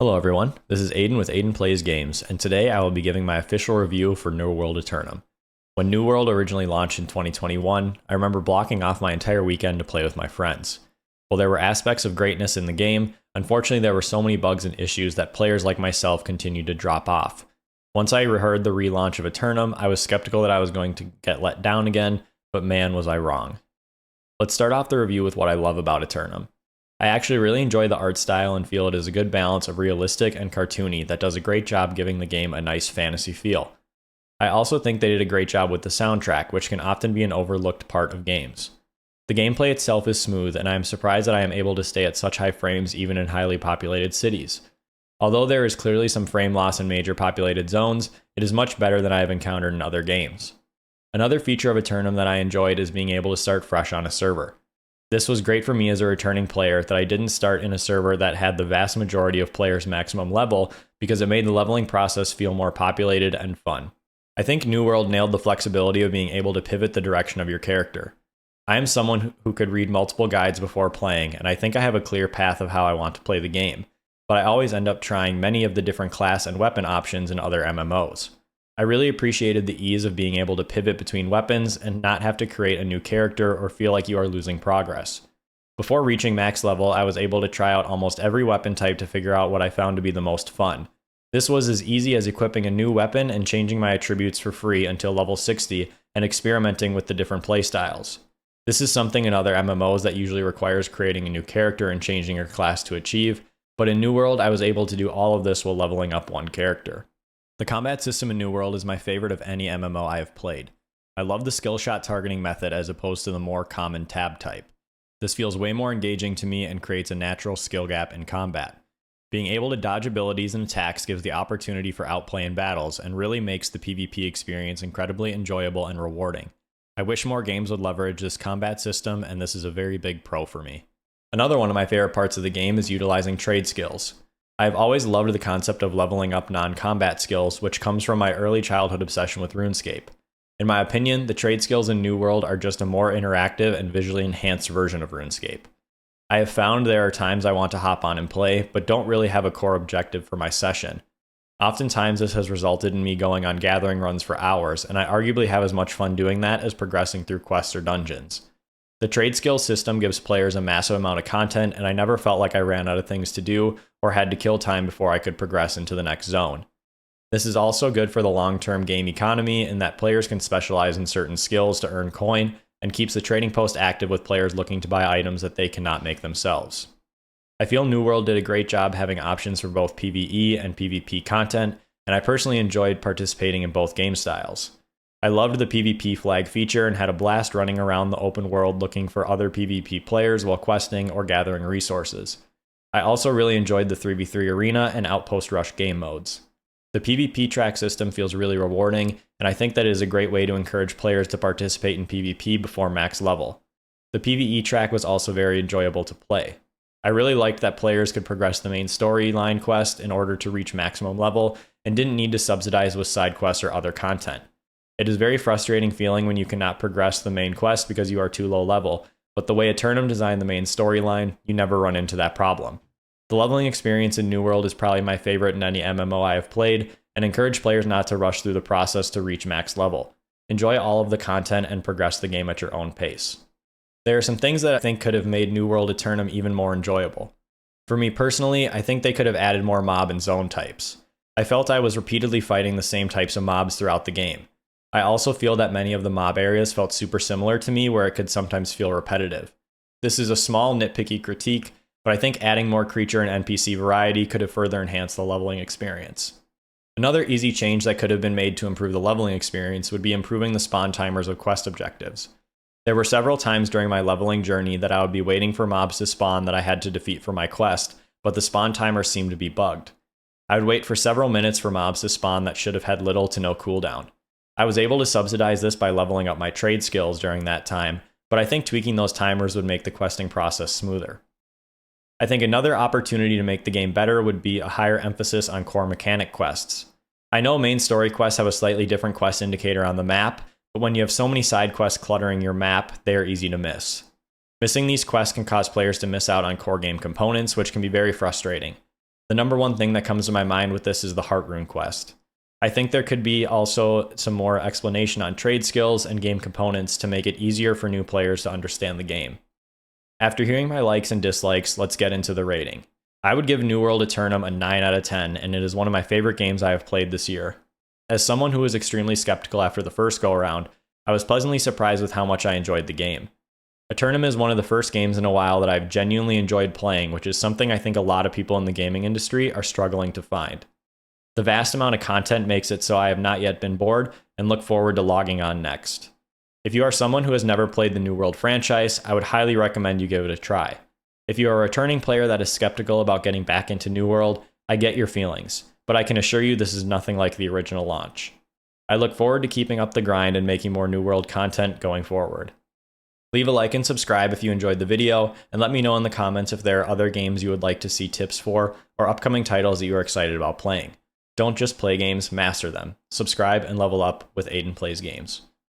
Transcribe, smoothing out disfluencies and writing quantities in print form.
Hello everyone, this is Aiden with Aiden Plays Games, and today I will be giving my official review for New World Aeternum. When New World originally launched in 2021, I remember blocking off my entire weekend to play with my friends. While there were aspects of greatness in the game, unfortunately there were so many bugs and issues that players like myself continued to drop off. Once I heard the relaunch of Aeternum, I was skeptical that I was going to get let down again, but man was I wrong. Let's start off the review with what I love about Aeternum. I actually really enjoy the art style and feel it is a good balance of realistic and cartoony that does a great job giving the game a nice fantasy feel. I also think they did a great job with the soundtrack, which can often be an overlooked part of games. The gameplay itself is smooth, and I am surprised that I am able to stay at such high frames even in highly populated cities. Although there is clearly some frame loss in major populated zones, it is much better than I have encountered in other games. Another feature of Aeternum that I enjoyed is being able to start fresh on a server. This was great for me as a returning player that I didn't start in a server that had the vast majority of players' maximum level because it made the leveling process feel more populated and fun. I think New World nailed the flexibility of being able to pivot the direction of your character. I am someone who could read multiple guides before playing, and I think I have a clear path of how I want to play the game, but I always end up trying many of the different class and weapon options in other MMOs. I really appreciated the ease of being able to pivot between weapons and not have to create a new character or feel like you are losing progress. Before reaching max level, I was able to try out almost every weapon type to figure out what I found to be the most fun. This was as easy as equipping a new weapon and changing my attributes for free until level 60 and experimenting with the different playstyles. This is something in other MMOs that usually requires creating a new character and changing your class to achieve, but in New World I was able to do all of this while leveling up one character. The combat system in New World is my favorite of any MMO I have played. I love the skill shot targeting method as opposed to the more common tab type. This feels way more engaging to me and creates a natural skill gap in combat. Being able to dodge abilities and attacks gives the opportunity for outplay in battles and really makes the PvP experience incredibly enjoyable and rewarding. I wish more games would leverage this combat system, and this is a very big pro for me. Another one of my favorite parts of the game is utilizing trade skills. I have always loved the concept of leveling up non-combat skills, which comes from my early childhood obsession with RuneScape. In my opinion, the trade skills in New World are just a more interactive and visually enhanced version of RuneScape. I have found there are times I want to hop on and play, but don't really have a core objective for my session. Oftentimes this has resulted in me going on gathering runs for hours, and I arguably have as much fun doing that as progressing through quests or dungeons. The trade skill system gives players a massive amount of content, and I never felt like I ran out of things to do or had to kill time before I could progress into the next zone. This is also good for the long-term game economy in that players can specialize in certain skills to earn coin and keeps the trading post active with players looking to buy items that they cannot make themselves. I feel New World did a great job having options for both PvE and PvP content, and I personally enjoyed participating in both game styles. I loved the PvP flag feature and had a blast running around the open world looking for other PvP players while questing or gathering resources. I also really enjoyed the 3v3 arena and outpost rush game modes. The PvP track system feels really rewarding, and I think that it is a great way to encourage players to participate in PvP before max level. The PvE track was also very enjoyable to play. I really liked that players could progress the main storyline quest in order to reach maximum level and didn't need to subsidize with side quests or other content. It is a very frustrating feeling when you cannot progress the main quest because you are too low level, but the way Aeternum designed the main storyline, you never run into that problem. The leveling experience in New World is probably my favorite in any MMO I have played, and encourage players not to rush through the process to reach max level. Enjoy all of the content and progress the game at your own pace. There are some things that I think could have made New World Aeternum even more enjoyable. For me personally, I think they could have added more mob and zone types. I felt I was repeatedly fighting the same types of mobs throughout the game. I also feel that many of the mob areas felt super similar to me where it could sometimes feel repetitive. This is a small nitpicky critique, but I think adding more creature and NPC variety could have further enhanced the leveling experience. Another easy change that could have been made to improve the leveling experience would be improving the spawn timers of quest objectives. There were several times during my leveling journey that I would be waiting for mobs to spawn that I had to defeat for my quest, but the spawn timer seemed to be bugged. I would wait for several minutes for mobs to spawn that should have had little to no cooldown. I was able to subsidize this by leveling up my trade skills during that time, but I think tweaking those timers would make the questing process smoother. I think another opportunity to make the game better would be a higher emphasis on core mechanic quests. I know main story quests have a slightly different quest indicator on the map, but when you have so many side quests cluttering your map, they are easy to miss. Missing these quests can cause players to miss out on core game components, which can be very frustrating. The number one thing that comes to my mind with this is the Heart Rune quest. I think there could be also some more explanation on trade skills and game components to make it easier for new players to understand the game. After hearing my likes and dislikes, let's get into the rating. I would give New World Aeternum a 9 out of 10, and it is one of my favorite games I have played this year. As someone who was extremely skeptical after the first go-around, I was pleasantly surprised with how much I enjoyed the game. Aeternum is one of the first games in a while that I've genuinely enjoyed playing, which is something I think a lot of people in the gaming industry are struggling to find. The vast amount of content makes it so I have not yet been bored and look forward to logging on next. If you are someone who has never played the New World franchise, I would highly recommend you give it a try. If you are a returning player that is skeptical about getting back into New World, I get your feelings, but I can assure you this is nothing like the original launch. I look forward to keeping up the grind and making more New World content going forward. Leave a like and subscribe if you enjoyed the video, and let me know in the comments if there are other games you would like to see tips for, or upcoming titles that you are excited about playing. Don't just play games, master them. Subscribe and level up with Aiden Plays Games.